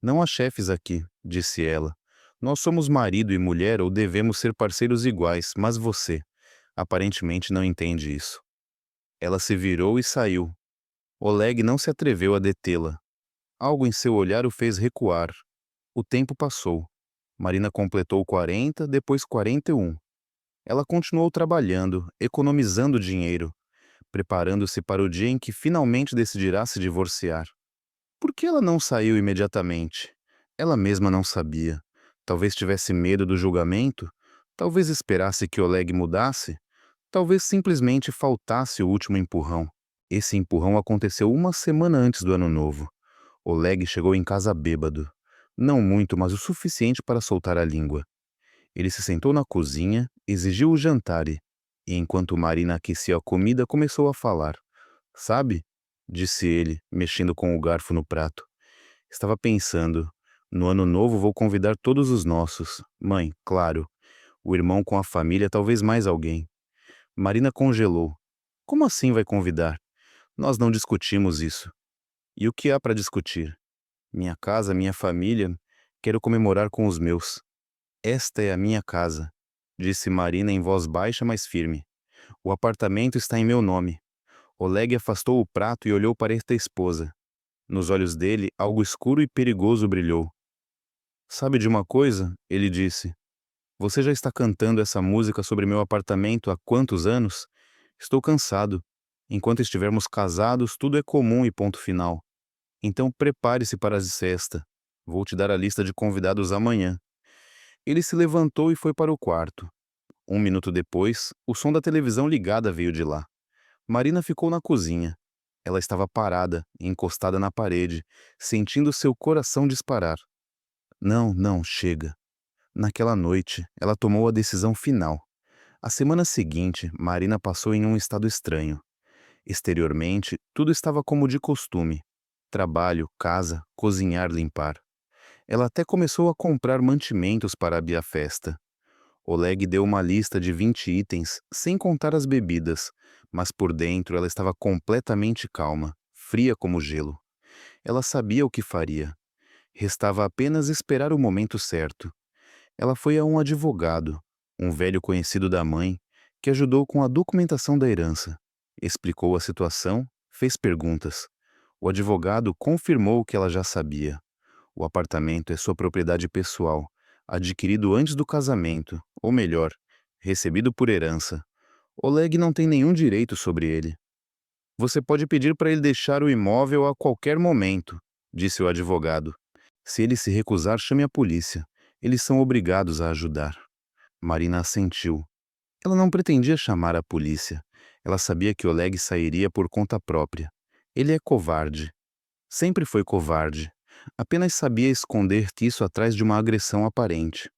Não há chefes aqui, disse ela. Nós somos marido e mulher ou devemos ser parceiros iguais, mas você, aparentemente, não entende isso. Ela se virou e saiu. Oleg não se atreveu a detê-la. Algo em seu olhar o fez recuar. O tempo passou. Marina completou 40, depois 41. Ela continuou trabalhando, economizando dinheiro, preparando-se para o dia em que finalmente decidirá se divorciar. Por que ela não saiu imediatamente? Ela mesma não sabia. Talvez tivesse medo do julgamento, talvez esperasse que Oleg mudasse, talvez simplesmente faltasse o último empurrão. Esse empurrão aconteceu uma semana antes do ano novo. Oleg chegou em casa bêbado. Não muito, mas o suficiente para soltar a língua. Ele se sentou na cozinha, exigiu o jantar e, enquanto Marina aquecia a comida, começou a falar. Sabe? Disse ele, mexendo com o garfo no prato. Estava pensando. No ano novo vou convidar todos os nossos. Mãe, claro. O irmão com a família, talvez mais alguém. Marina congelou. Como assim vai convidar? Nós não discutimos isso. E o que há para discutir? Minha casa, minha família. Quero comemorar com os meus. Esta é a minha casa, disse Marina em voz baixa, mas firme. O apartamento está em meu nome. Oleg afastou o prato e olhou para esta esposa. Nos olhos dele, algo escuro e perigoso brilhou. Sabe de uma coisa? Ele disse. Você já está cantando essa música sobre meu apartamento há quantos anos? Estou cansado. Enquanto estivermos casados, tudo é comum e ponto final. Então prepare-se para a sesta. Vou te dar a lista de convidados amanhã. Ele se levantou e foi para o quarto. 1 minuto depois, o som da televisão ligada veio de lá. Marina ficou na cozinha. Ela estava parada, encostada na parede, sentindo seu coração disparar. Não, não, chega. Naquela noite, ela tomou a decisão final. A semana seguinte, Marina passou em um estado estranho. Exteriormente, tudo estava como de costume. Trabalho, casa, cozinhar, limpar. Ela até começou a comprar mantimentos para a festa. Oleg deu uma lista de 20 itens, sem contar as bebidas, mas por dentro ela estava completamente calma, fria como gelo. Ela sabia o que faria. Restava apenas esperar o momento certo. Ela foi a um advogado, um velho conhecido da mãe, que ajudou com a documentação da herança. Explicou a situação, fez perguntas. O advogado confirmou o que ela já sabia. O apartamento é sua propriedade pessoal, adquirido antes do casamento, ou melhor, recebido por herança. Oleg não tem nenhum direito sobre ele. Você pode pedir para ele deixar o imóvel a qualquer momento, disse o advogado. Se ele se recusar, chame a polícia. Eles são obrigados a ajudar. Marina assentiu. Ela não pretendia chamar a polícia. Ela sabia que Oleg sairia por conta própria. Ele é covarde. Sempre foi covarde. Apenas sabia esconder isso atrás de uma agressão aparente.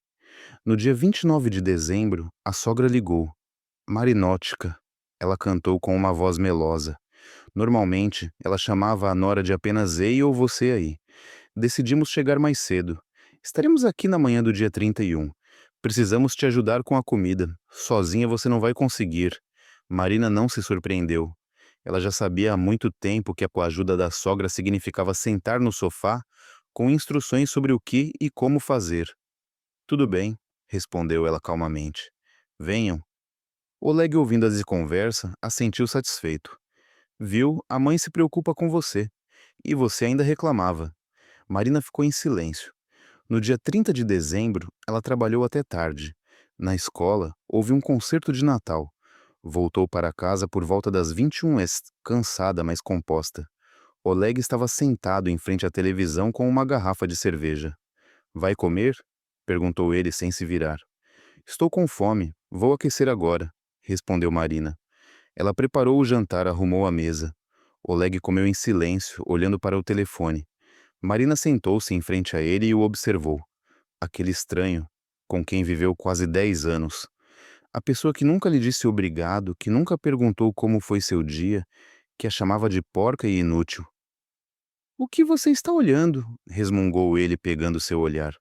No dia 29 de dezembro, a sogra ligou. Marinótica. Ela cantou com uma voz melosa. Normalmente, ela chamava a nora de apenas ei ou você aí. Decidimos chegar mais cedo. Estaremos aqui na manhã do dia 31. Precisamos te ajudar com a comida. Sozinha você não vai conseguir. Marina não se surpreendeu. Ela já sabia há muito tempo que a ajuda da sogra significava sentar no sofá com instruções sobre o que e como fazer. Tudo bem, respondeu ela calmamente. Venham. Oleg, ouvindo a conversa, assentiu satisfeito. Viu, a mãe se preocupa com você. E você ainda reclamava. Marina ficou em silêncio. No dia 30 de dezembro, ela trabalhou até tarde. Na escola, houve um concerto de Natal. Voltou para casa por volta das 21h, cansada, mas composta. Oleg estava sentado em frente à televisão com uma garrafa de cerveja. Vai comer? Perguntou ele sem se virar. Estou com fome, vou aquecer agora, respondeu Marina. Ela preparou o jantar, arrumou a mesa. Oleg comeu em silêncio, olhando para o telefone. Marina sentou-se em frente a ele e o observou. Aquele estranho, com quem viveu quase 10 anos. A pessoa que nunca lhe disse obrigado, que nunca perguntou como foi seu dia, que a chamava de porca e inútil. O que você está olhando? Resmungou ele, pegando seu olhar.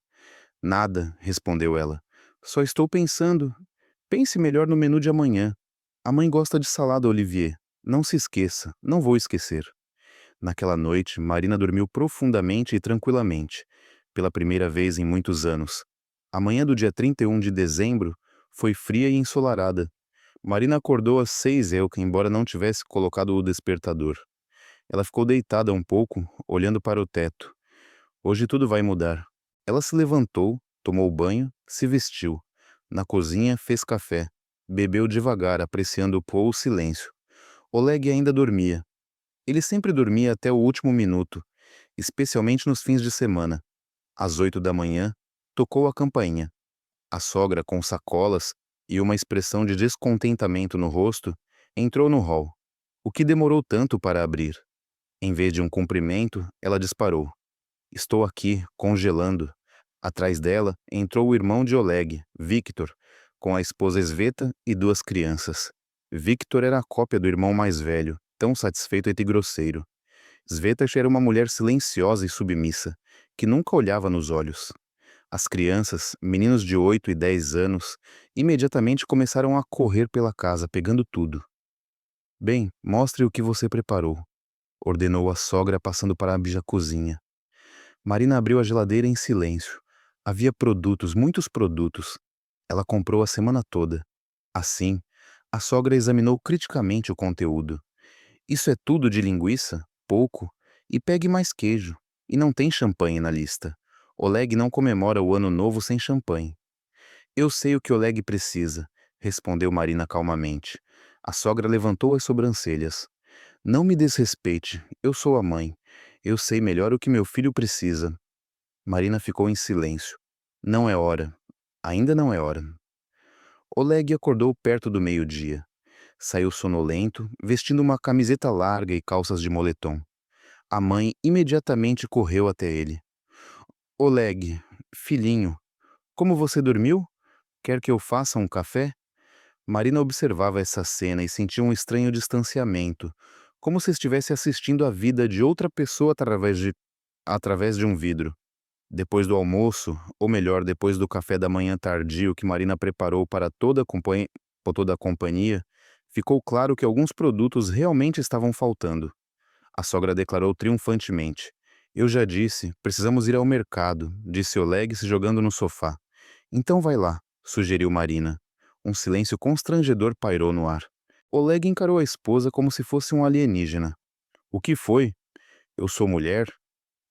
Nada, respondeu ela. Só estou pensando. Pense melhor no menu de amanhã. A mãe gosta de salada Olivier. Não se esqueça, não vou esquecer. Naquela noite, Marina dormiu profundamente e tranquilamente, pela primeira vez em muitos anos. A manhã do dia 31 de dezembro foi fria e ensolarada. Marina acordou às 6, embora não tivesse colocado o despertador. Ela ficou deitada um pouco, olhando para o teto. Hoje tudo vai mudar. Ela se levantou, tomou banho, se vestiu. Na cozinha, fez café. Bebeu devagar, apreciando o pôr o silêncio. Oleg ainda dormia. Ele sempre dormia até o último minuto, especialmente nos fins de semana. Às 8 da manhã, tocou a campainha. A sogra, com sacolas e uma expressão de descontentamento no rosto, entrou no hall. O que demorou tanto para abrir? Em vez de um cumprimento, ela disparou. Estou aqui, congelando. Atrás dela, entrou o irmão de Oleg, Victor, com a esposa Sveta e duas crianças. Victor era a cópia do irmão mais velho, tão satisfeito e grosseiro. Sveta era uma mulher silenciosa e submissa, que nunca olhava nos olhos. As crianças, meninos de 8 e 10 anos, imediatamente começaram a correr pela casa, pegando tudo. Bem, mostre o que você preparou, ordenou a sogra, passando para a cozinha. Marina abriu a geladeira em silêncio. Havia produtos, muitos produtos. Ela comprou a semana toda. Assim, a sogra examinou criticamente o conteúdo. Isso é tudo de linguiça? Pouco. E pegue mais queijo. E não tem champanhe na lista. Oleg não comemora o ano novo sem champanhe. Eu sei o que Oleg precisa, respondeu Marina calmamente. A sogra levantou as sobrancelhas. Não me desrespeite, eu sou a mãe. Eu sei melhor o que meu filho precisa. Marina ficou em silêncio. Não é hora. Ainda não é hora. Oleg acordou perto do meio-dia. Saiu sonolento, vestindo uma camiseta larga e calças de moletom. A mãe imediatamente correu até ele. Oleg, filhinho, como você dormiu? Quer que eu faça um café? Marina observava essa cena e sentia um estranho distanciamento, como se estivesse assistindo a vida de outra pessoa através de um vidro. Depois do almoço, ou melhor, depois do café da manhã tardio que Marina preparou para toda a companhia, ficou claro que alguns produtos realmente estavam faltando. A sogra declarou triunfantemente. Eu já disse, precisamos ir ao mercado, disse Oleg se jogando no sofá. Então vai lá, sugeriu Marina. Um silêncio constrangedor pairou no ar. Oleg encarou a esposa como se fosse um alienígena. O que foi? Eu sou mulher?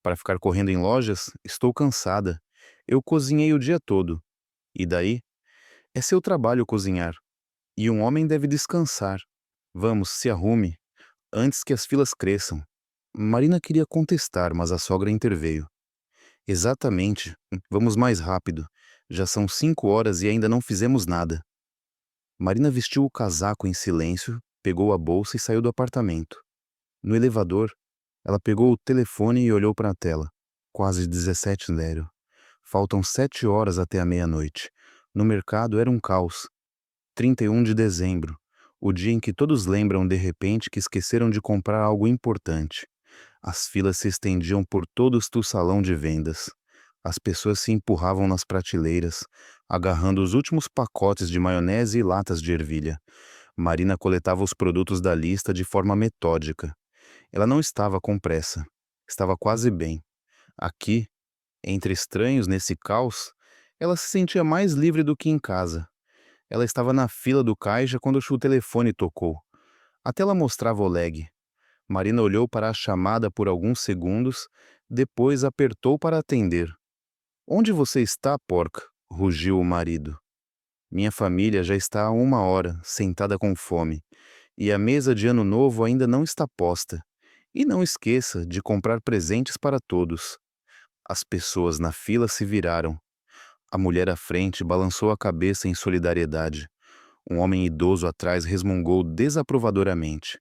Para ficar correndo em lojas? Estou cansada. Eu cozinhei o dia todo. E daí? É seu trabalho cozinhar. E um homem deve descansar. Vamos, se arrume, antes que as filas cresçam. Marina queria contestar, mas a sogra interveio. Exatamente. Vamos mais rápido. Já são 5 horas e ainda não fizemos nada. Marina vestiu o casaco em silêncio, pegou a bolsa e saiu do apartamento. No elevador, ela pegou o telefone e olhou para a tela. Quase 17h. Faltam 7 horas até a meia-noite. No mercado era um caos. 31 de dezembro, o dia em que todos lembram de repente que esqueceram de comprar algo importante. As filas se estendiam por todo o salão de vendas. As pessoas se empurravam nas prateleiras, agarrando os últimos pacotes de maionese e latas de ervilha. Marina coletava os produtos da lista de forma metódica. Ela não estava com pressa. Estava quase bem. Aqui, entre estranhos nesse caos, ela se sentia mais livre do que em casa. Ela estava na fila do caixa quando o telefone tocou. A tela mostrava Oleg. Marina olhou para a chamada por alguns segundos, depois apertou para atender. "Onde você está, porca?" rugiu o marido. "Minha família já está há 1 hora, sentada com fome, e a mesa de Ano Novo ainda não está posta. E não esqueça de comprar presentes para todos." As pessoas na fila se viraram. A mulher à frente balançou a cabeça em solidariedade. Um homem idoso atrás resmungou desaprovadoramente.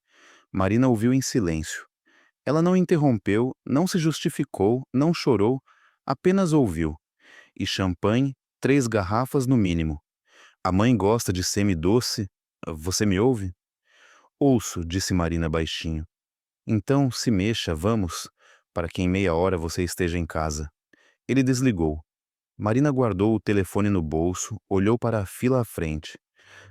Marina ouviu em silêncio. Ela não interrompeu, não se justificou, não chorou, apenas ouviu. "E champanhe, 3 garrafas no mínimo. A mãe gosta de semi-doce. Você me ouve?" "Ouço", disse Marina baixinho. "Então se mexa, vamos, para que em meia hora você esteja em casa." Ele desligou. Marina guardou o telefone no bolso, olhou para a fila à frente.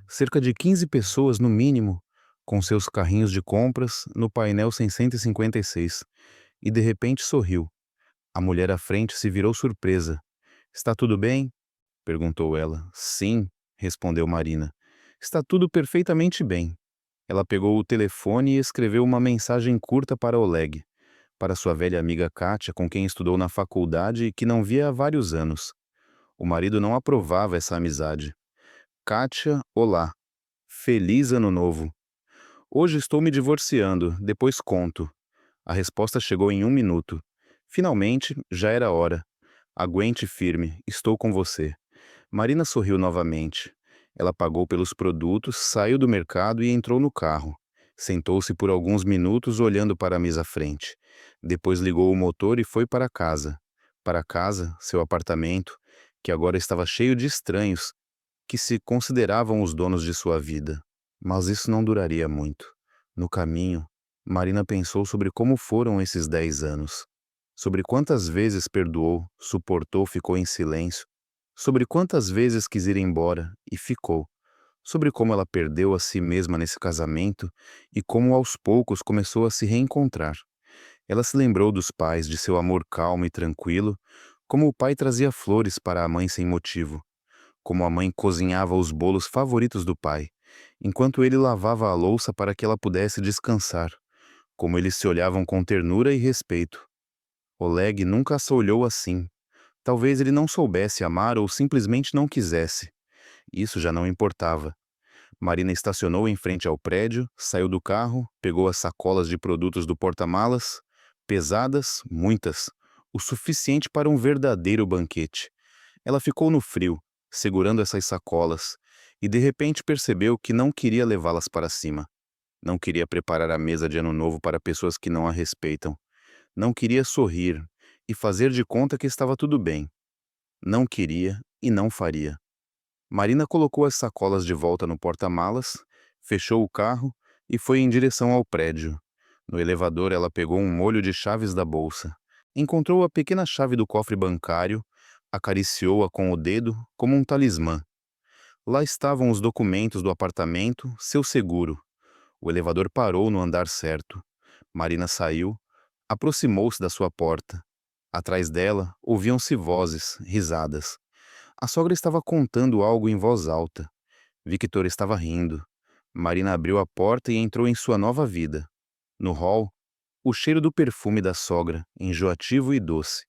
Cerca de 15 pessoas no mínimo, com seus carrinhos de compras no painel 656, e de repente sorriu. A mulher à frente se virou surpresa. "Está tudo bem?" perguntou ela. "Sim", respondeu Marina. "Está tudo perfeitamente bem." Ela pegou o telefone e escreveu uma mensagem curta para Oleg, para sua velha amiga Kátia, com quem estudou na faculdade e que não via há vários anos. O marido não aprovava essa amizade. "Kátia, olá. Feliz Ano Novo. Hoje estou me divorciando, depois conto." A resposta chegou em 1 minuto. "Finalmente, já era hora. Aguente firme, estou com você." Marina sorriu novamente. Ela pagou pelos produtos, saiu do mercado e entrou no carro. Sentou-se por alguns minutos olhando para a mesa à frente. Depois ligou o motor e foi para casa. Para casa, seu apartamento, que agora estava cheio de estranhos, que se consideravam os donos de sua vida. Mas isso não duraria muito. No caminho, Marina pensou sobre como foram esses 10 anos. Sobre quantas vezes perdoou, suportou, ficou em silêncio. Sobre quantas vezes quis ir embora e ficou. Sobre como ela perdeu a si mesma nesse casamento e como aos poucos começou a se reencontrar. Ela se lembrou dos pais, de seu amor calmo e tranquilo, como o pai trazia flores para a mãe sem motivo, como a mãe cozinhava os bolos favoritos do pai, enquanto ele lavava a louça para que ela pudesse descansar, como eles se olhavam com ternura e respeito. Oleg nunca a olhou assim. Talvez ele não soubesse amar ou simplesmente não quisesse. Isso já não importava. Marina estacionou em frente ao prédio, saiu do carro, pegou as sacolas de produtos do porta-malas, pesadas, muitas, o suficiente para um verdadeiro banquete. Ela ficou no frio, segurando essas sacolas, e de repente percebeu que não queria levá-las para cima. Não queria preparar a mesa de Ano Novo para pessoas que não a respeitam. Não queria sorrir e fazer de conta que estava tudo bem. Não queria e não faria. Marina colocou as sacolas de volta no porta-malas, fechou o carro e foi em direção ao prédio. No elevador, ela pegou um molho de chaves da bolsa. Encontrou a pequena chave do cofre bancário, acariciou-a com o dedo como um talismã. Lá estavam os documentos do apartamento, seu seguro. O elevador parou no andar certo. Marina saiu, aproximou-se da sua porta. Atrás dela, ouviam-se vozes, risadas. A sogra estava contando algo em voz alta. Victor estava rindo. Marina abriu a porta e entrou em sua nova vida. No hall, o cheiro do perfume da sogra, enjoativo e doce.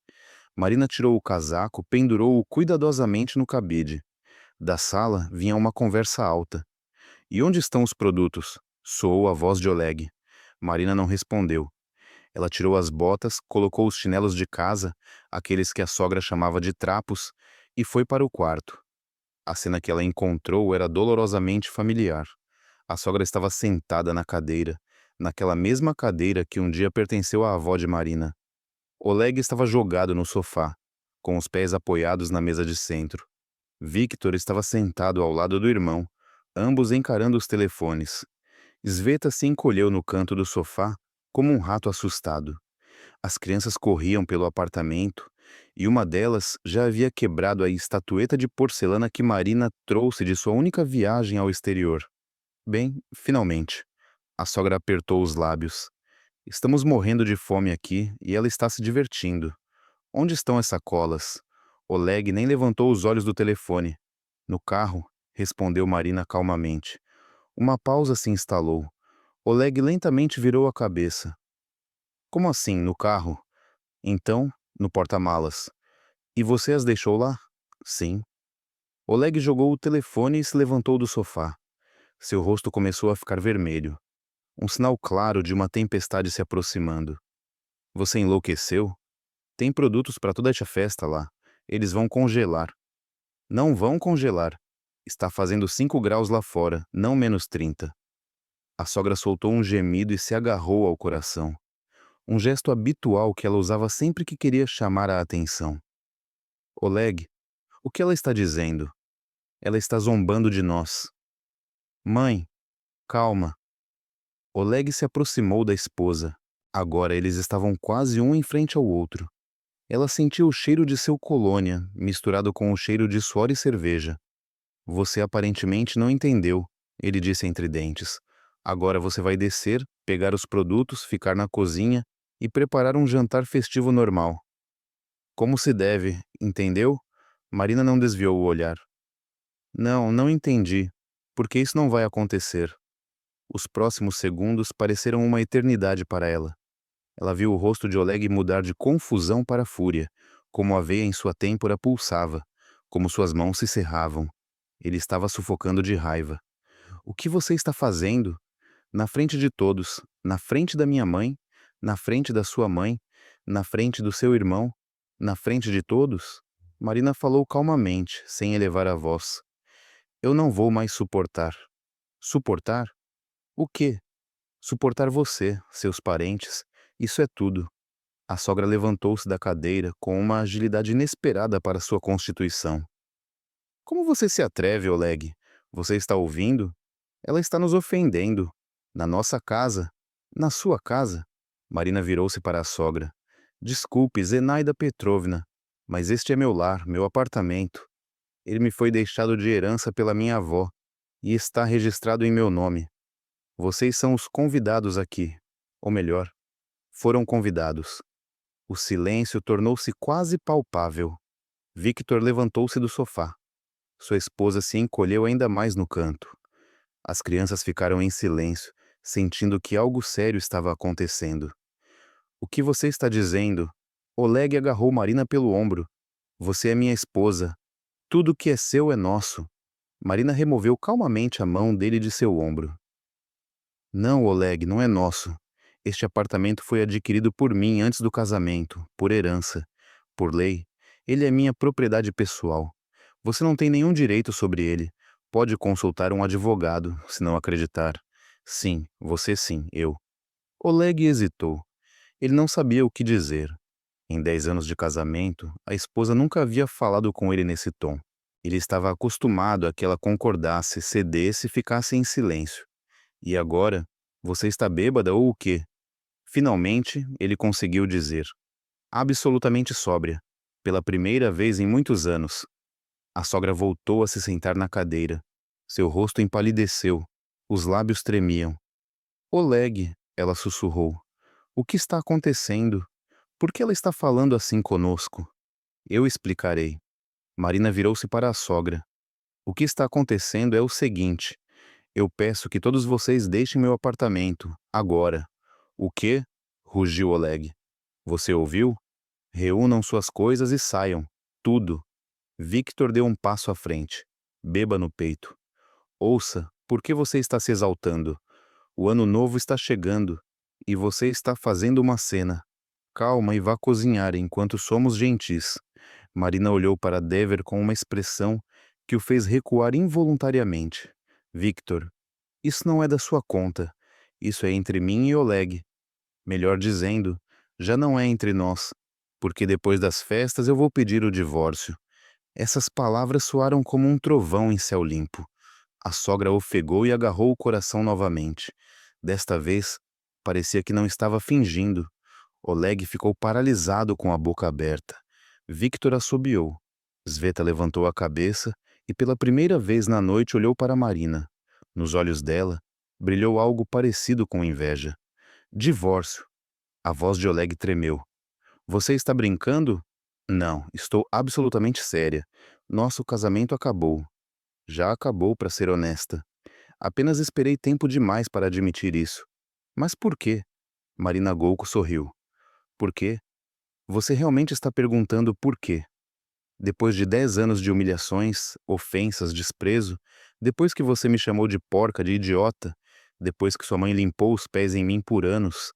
Marina tirou o casaco, pendurou-o cuidadosamente no cabide. Da sala vinha uma conversa alta. "E onde estão os produtos?" soou a voz de Oleg. Marina não respondeu. Ela tirou as botas, colocou os chinelos de casa, aqueles que a sogra chamava de trapos, e foi para o quarto. A cena que ela encontrou era dolorosamente familiar. A sogra estava sentada na cadeira, naquela mesma cadeira que um dia pertenceu à avó de Marina. Oleg estava jogado no sofá, com os pés apoiados na mesa de centro. Victor estava sentado ao lado do irmão, ambos encarando os telefones. Sveta se encolheu no canto do sofá, como um rato assustado. As crianças corriam pelo apartamento, e uma delas já havia quebrado a estatueta de porcelana que Marina trouxe de sua única viagem ao exterior. Bem, finalmente. A sogra apertou os lábios. Estamos morrendo de fome aqui e ela está se divertindo. Onde estão as sacolas? Oleg nem levantou os olhos do telefone. No carro, respondeu Marina calmamente. Uma pausa se instalou. Oleg lentamente virou a cabeça. Como assim, no carro? Então, no porta-malas. E você as deixou lá? Sim. Oleg jogou o telefone e se levantou do sofá. Seu rosto começou a ficar vermelho. Um sinal claro de uma tempestade se aproximando. Você enlouqueceu? Tem produtos para toda esta festa lá. Eles vão congelar. Não vão congelar. Está fazendo 5 graus lá fora, não -30. A sogra soltou um gemido e se agarrou ao coração. Um gesto habitual que ela usava sempre que queria chamar a atenção. Oleg, o que ela está dizendo? Ela está zombando de nós. Mãe, calma. Oleg se aproximou da esposa. Agora eles estavam quase um em frente ao outro. Ela sentiu o cheiro de seu colônia, misturado com o cheiro de suor e cerveja. Você aparentemente não entendeu, ele disse entre dentes. Agora você vai descer, pegar os produtos, ficar na cozinha e preparar um jantar festivo normal. Como se deve, entendeu? Marina não desviou o olhar. Não, não entendi. Porque isso não vai acontecer. Os próximos segundos pareceram uma eternidade para ela. Ela viu o rosto de Oleg mudar de confusão para fúria, como a veia em sua têmpora pulsava, como suas mãos se cerravam. Ele estava sufocando de raiva. O que você está fazendo? Na frente de todos, na frente da minha mãe, na frente da sua mãe, na frente do seu irmão, na frente de todos? Marina falou calmamente, sem elevar a voz. Eu não vou mais suportar. Suportar? O quê? Suportar você, seus parentes. Isso é tudo. A sogra levantou-se da cadeira com uma agilidade inesperada para sua constituição. Como você se atreve, Oleg? Você está ouvindo? Ela está nos ofendendo. Na nossa casa. Na sua casa. Marina virou-se para a sogra. Desculpe, Zenaida Petrovna, mas este é meu lar, meu apartamento. Ele me foi deixado de herança pela minha avó e está registrado em meu nome. Vocês são os convidados aqui. Ou melhor, foram convidados. O silêncio tornou-se quase palpável. Victor levantou-se do sofá. Sua esposa se encolheu ainda mais no canto. As crianças ficaram em silêncio, sentindo que algo sério estava acontecendo. O que você está dizendo? Oleg agarrou Marina pelo ombro. Você é minha esposa. Tudo que é seu é nosso. Marina removeu calmamente a mão dele de seu ombro. Não, Oleg, não é nosso. Este apartamento foi adquirido por mim antes do casamento, por herança. Por lei, ele é minha propriedade pessoal. Você não tem nenhum direito sobre ele. Pode consultar um advogado, se não acreditar. Sim, você sim, eu. Oleg hesitou. Ele não sabia o que dizer. Em 10 anos de casamento, a esposa nunca havia falado com ele nesse tom. Ele estava acostumado a que ela concordasse, cedesse e ficasse em silêncio. E agora, você está bêbada ou o quê? Finalmente, ele conseguiu dizer. Absolutamente sóbria. Pela primeira vez em muitos anos. A sogra voltou a se sentar na cadeira. Seu rosto empalideceu. Os lábios tremiam. Oleg, ela sussurrou. O que está acontecendo? Por que ela está falando assim conosco? Eu explicarei. Marina virou-se para a sogra. O que está acontecendo é o seguinte. Eu peço que todos vocês deixem meu apartamento, agora. O quê? Rugiu Oleg. Você ouviu? Reúnam suas coisas e saiam. Tudo. Victor deu um passo à frente. Beba no peito. Ouça, por que você está se exaltando? O ano novo está chegando e você está fazendo uma cena. Calma e vá cozinhar enquanto somos gentis. Marina olhou para Dever com uma expressão que o fez recuar involuntariamente. Victor, isso não é da sua conta. Isso é entre mim e Oleg. Melhor dizendo, já não é entre nós, porque depois das festas eu vou pedir o divórcio. Essas palavras soaram como um trovão em céu limpo. A sogra ofegou e agarrou o coração novamente. Desta vez, parecia que não estava fingindo. Oleg ficou paralisado com a boca aberta. Victor assobiou. Sveta levantou a cabeça e pela primeira vez na noite olhou para Marina. Nos olhos dela, brilhou algo parecido com inveja. Divórcio. A voz de Oleg tremeu. Você está brincando? Não, estou absolutamente séria. Nosso casamento acabou. Já acabou, para ser honesta. Apenas esperei tempo demais para admitir isso. Mas por quê? Marina Golko sorriu. Por quê? Você realmente está perguntando por quê? Depois de 10 anos de humilhações, ofensas, desprezo, depois que você me chamou de porca, de idiota, depois que sua mãe limpou os pés em mim por anos,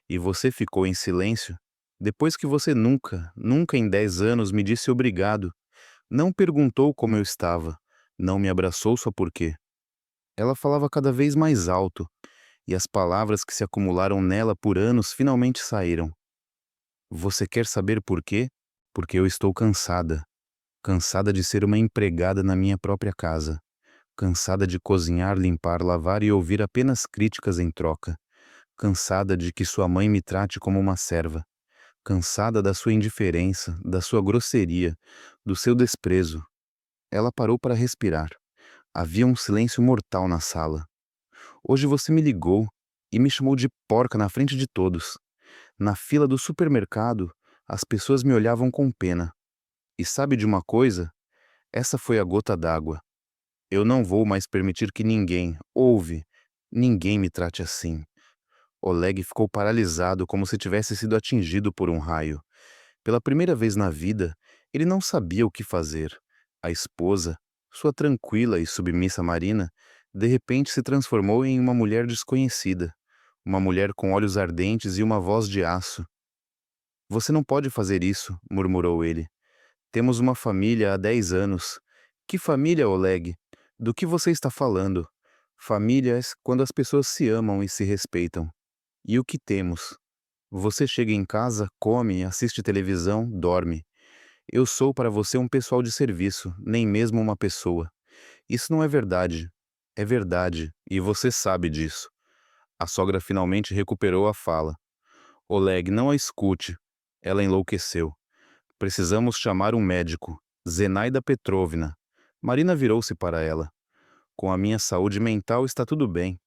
e você ficou em silêncio, depois que você nunca, nunca em 10 anos me disse obrigado, não perguntou como eu estava, não me abraçou só porque. Ela falava cada vez mais alto, e as palavras que se acumularam nela por anos finalmente saíram. Você quer saber por quê? Porque eu estou cansada. Cansada de ser uma empregada na minha própria casa. Cansada de cozinhar, limpar, lavar e ouvir apenas críticas em troca. Cansada de que sua mãe me trate como uma serva. Cansada da sua indiferença, da sua grosseria, do seu desprezo. Ela parou para respirar. Havia um silêncio mortal na sala. Hoje você me ligou e me chamou de porca na frente de todos. Na fila do supermercado, as pessoas me olhavam com pena. E sabe de uma coisa? Essa foi a gota d'água. Eu não vou mais permitir que ninguém, ninguém me trate assim. Oleg ficou paralisado como se tivesse sido atingido por um raio. Pela primeira vez na vida, ele não sabia o que fazer. A esposa, sua tranquila e submissa Marina, de repente se transformou em uma mulher desconhecida. Uma mulher com olhos ardentes e uma voz de aço. Você não pode fazer isso, murmurou ele. Temos uma família há 10 anos. Que família, Oleg? Do que você está falando? Família é quando as pessoas se amam e se respeitam. E o que temos? Você chega em casa, come, assiste televisão, dorme. Eu sou para você um pessoal de serviço, nem mesmo uma pessoa. Isso não é verdade. É verdade, e você sabe disso. A sogra finalmente recuperou a fala. Oleg, não a escute. Ela enlouqueceu. Precisamos chamar um médico. Zenaida Petrovna. Marina virou-se para ela. Com a minha saúde mental está tudo bem.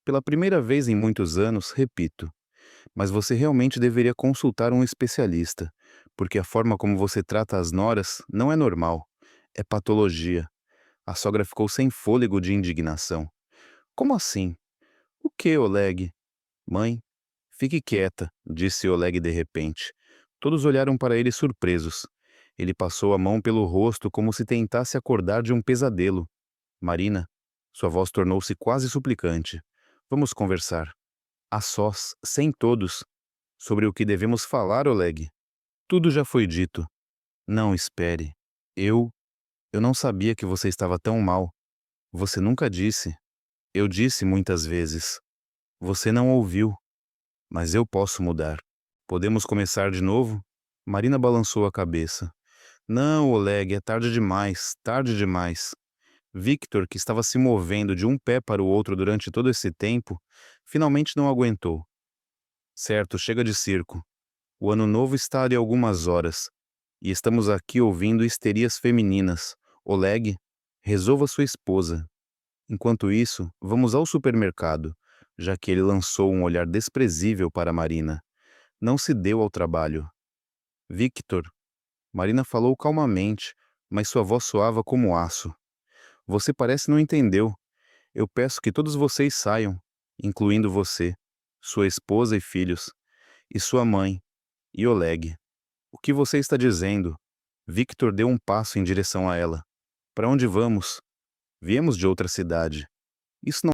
Pela primeira vez em muitos anos, repito. Mas você realmente deveria consultar um especialista, porque a forma como você trata as noras não é normal. É patologia. A sogra ficou sem fôlego de indignação. Como assim? O que, Oleg? Mãe, fique quieta, disse Oleg de repente. Todos olharam para ele surpresos. Ele passou a mão pelo rosto como se tentasse acordar de um pesadelo. Marina, sua voz tornou-se quase suplicante. Vamos conversar. A sós, sem todos. Sobre o que devemos falar, Oleg. Tudo já foi dito. Não espere. Eu... Eu não sabia que você estava tão mal. Você nunca disse. Eu disse muitas vezes. Você não ouviu. Mas eu posso mudar. Podemos começar de novo? Marina balançou a cabeça. Não, Oleg, é tarde demais, tarde demais. Victor, que estava se movendo de um pé para o outro durante todo esse tempo, finalmente não aguentou. Certo, chega de circo. O ano novo está de algumas horas, e estamos aqui ouvindo histerias femininas. Oleg, resolva sua esposa. Enquanto isso, vamos ao supermercado, já que ele lançou um olhar desprezível para Marina. Não se deu ao trabalho. Victor, Marina falou calmamente, mas sua voz soava como aço. Você parece não entendeu. Eu peço que todos vocês saiam, incluindo você, sua esposa e filhos, e sua mãe, e Oleg. O que você está dizendo? Victor deu um passo em direção a ela. Para onde vamos? Viemos de outra cidade. Isso não